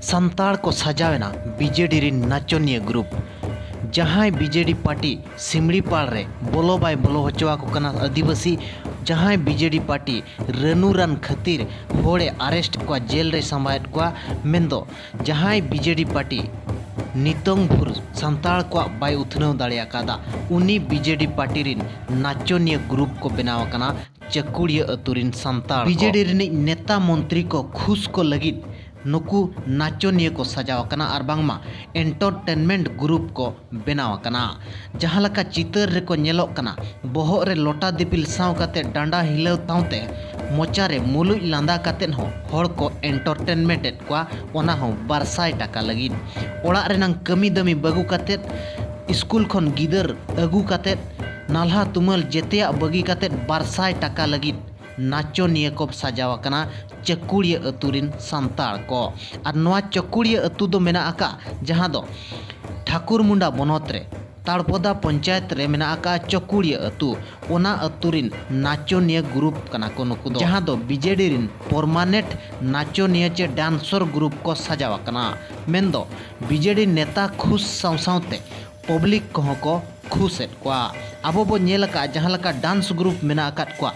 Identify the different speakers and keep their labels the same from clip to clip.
Speaker 1: संताड़ को सजावेना बीजेडी रिन नाचनिया ग्रुप जहां BJD party सिमड़ीपाड़ रे बोलो बाय बोलो हचवा को कना आदिवासी जहां बीजेडी पार्टी रनुरान खातिर होड़े अरेस्ट को जेल रे संभायत को मेंदो जहां बीजेडी पार्टी नितोंग भुर संताड़ को बाय उथनव दाड़िया कादा उनी बीजेडी पार्टी रिन नाचनिया ग्रुप को बनाव कना चकुड़िया अतुरिन संताड़ बीजेडी रिन नेता मंत्री को खुश को लगित नुकु नाचनिया को सजावकना और बांगमा एंटरटेनमेंट ग्रुप को बनावकना जहां लका चितर रे को नेलोकना बोहो रे लोटा दिपिल साव काते डांडा हिलाव तावते मोचारे मुलुज लांदा काते हो हड़ को एंटरटेनमेंट एट को ओना हो 200 टाका लगी ओड़ा रेनांग कमी दमी बगु काते स्कूल खन गिदर अगु काते नाल्हा तुमल जेतेया बगी काते 200 टाका लगी नाचनिया को सजावकना चकुड़िया अतुरिन संताड़ को और नवा चकुड़िया अतु दो मेना आका जहां दो ठाकुर मुंडा बनत रे ताड़पोदा पंचायत रे मेना आका चकुड़िया अतु ओना अतुरिन नाचनिया ग्रुप कना को नुकु दो जहां दो बीजेडी रिन परमानेंट नाचनिया चे डांसर ग्रुप को सजावकना मेंदो बीजेडी नेता खुश सावसावते पब्लिक को खुश को अब बो नेलका जहां लका डांस ग्रुप मेना आकात को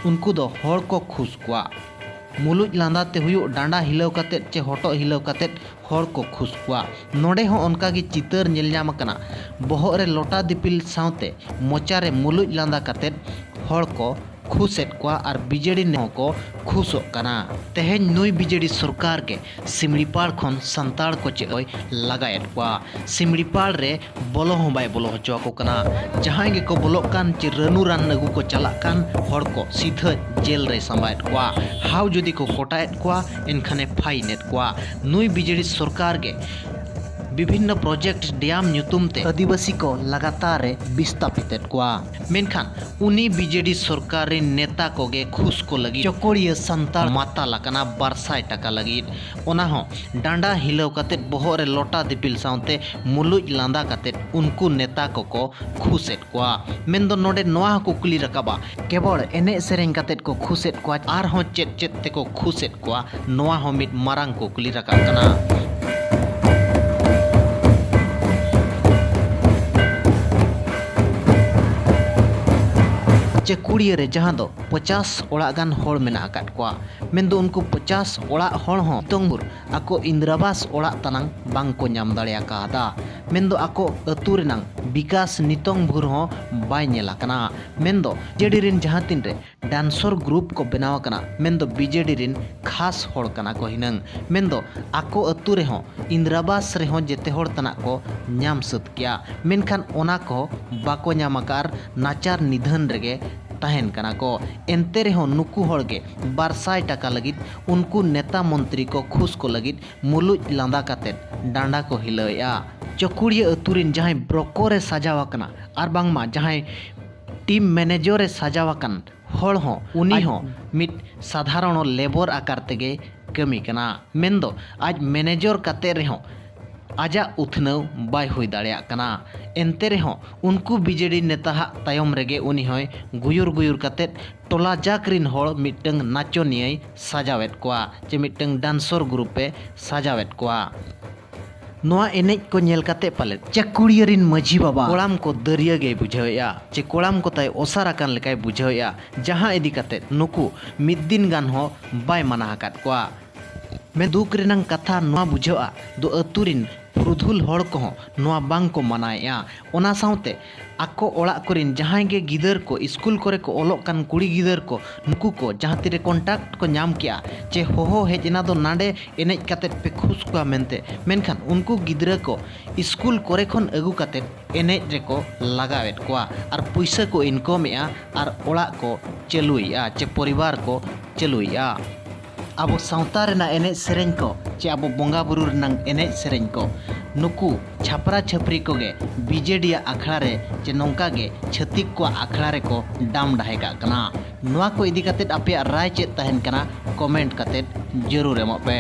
Speaker 1: उनको दो हड़ को खुश को मुलुज लांदाते हुयो डांडा हिलाव काते चे हटो हिलाव काते हड़ को खुश को नोडे हो उनका की चितर नेल नाम कना बोहो रे लोटा दिपिल सावते मोचारे मुलुज लांदा काते हड़ को खुशेट को और बीजेडी ने को खुशो कना तेहेन नुई बीजेडी सरकार के सिमड़ीपाड़ खन संताड़ को चे लगाएट को सिमड़ीपाड़ रे बोलो हो बाय बोलो हचो को कना जहां गे को बोलो कान चे रनुरान नगु को चला कान हड़ को सीधा जेल रे संभायत को हाउ जदि को कोटाएट को एनखाने फाइनेट को नुई बीजेडी सरकार के विभिन्न प्रोजेक्ट डैम नुतुमते आदिवासी को लगातार विस्थापित को मेनखान उनी बीजेडी सरकारी नेता को गे खुश को लगी चकोड़िया संताड़ माता लकना 200 टाका लगी ओना हो डांडा हिलाव काते बोहो रे लोटा दिपिल सावते मुलुज लांदा काते उनको नेता को खुशेट को मेंदो नोडे नोआ को कुली रकाबा केवल एने सेरेंग काते को खुशेट को आर हो चेत चेत ते को खुशेट को नोआ हो मिट मारांग को कुली रका कना चकुड़िया रे जहां दो 50 ओड़ा गान होड़ मेना आकात को मेंदो उनको 50 ओड़ा होड़ हो तंगुर आको इंद्रावास ओड़ा तनांग बांग को नाम दाड़िया कादा मेंदो आको अतु रेनांग विकास नितोंग भुर हो बाय नेला कना मेंदो जेडी रिन जहां तीन रे डांसर ग्रुप को बनाव कना मेंदो बीजेडी रिन खास होड़ कना को हिनंग मेंदो आको अतु रे हो इंद्रावास रे हो जेते होड़ तना को नाम सत किया मेनखान ओना को बाको नामकार नाचार निधन रेगे तहन कना को एनते रेहो नुकु होड़गे 200 टाका लगित उनको नेता मंत्री को खुश को लगित मुलुज लांदा काते डांडा को हिलाया चकुड़िया अतुरिन जहां ब्रोकोरे सजावकना और बांगमा जहां टीम मैनेजर सजावकन होड़ हो उनी हो मिट साधारण लेबर आकार तेगे कमी कना मेंदो आज मैनेजर काते रेहो आजा उथनव बाय हुई दाड़िया कना एनते रेहो उनको बीजेडी नेता तायम रेगे उनी होय गुयुर गुयुर काते टोला जाकरिन होड़ मिटंग नाचनिया सजावेत को जे मिटंग डांसर ग्रुपे सजावेत को नोआ एनेज को नेल काते पाले चकुड़िया रिन मझी बाबा कोड़ाम को दरिया गे बुझावया चे कोड़ाम को ताय ओसारा कान लेकाय बुझावया जहां इदी काते नुकु मिद दिन गान हो बाय माना हाकात को मैं दुख रेनांग कथा नोआ बुझावा दो अतुरिन पुरुधुल हड़ को नोआ बांग को मनाया ओना सावते आको ओड़ा कोरिन जहां गे गिदर को स्कूल करे को ओलोक कान कुड़ी गिदर को नुकु को जहां तिरे कॉन्टैक्ट को नाम किया चे होहो हेजना दो नाडे एनेज काते पे खुश को मेनते मेनखान उनको गिदर को स्कूल करे खन अगु काते एनेज रे को लगावेत को और पैसा को इनकमेया और ओड़ा को चलुइया चे परिवार को चलुइया अब सावता रेना एनेज सेरेñ को चे अब बोंगा बुरु रेनांग एनेज सेरेñ को नुकु छापरा छपरी को गे बीजेडी आखड़ा रे चे नौका गे छतिक को आखड़ा रे को डाम डाहेगा कना नोआ को इदी काते आपे राय चे तहन कना कमेंट काते जरूर एमो पे।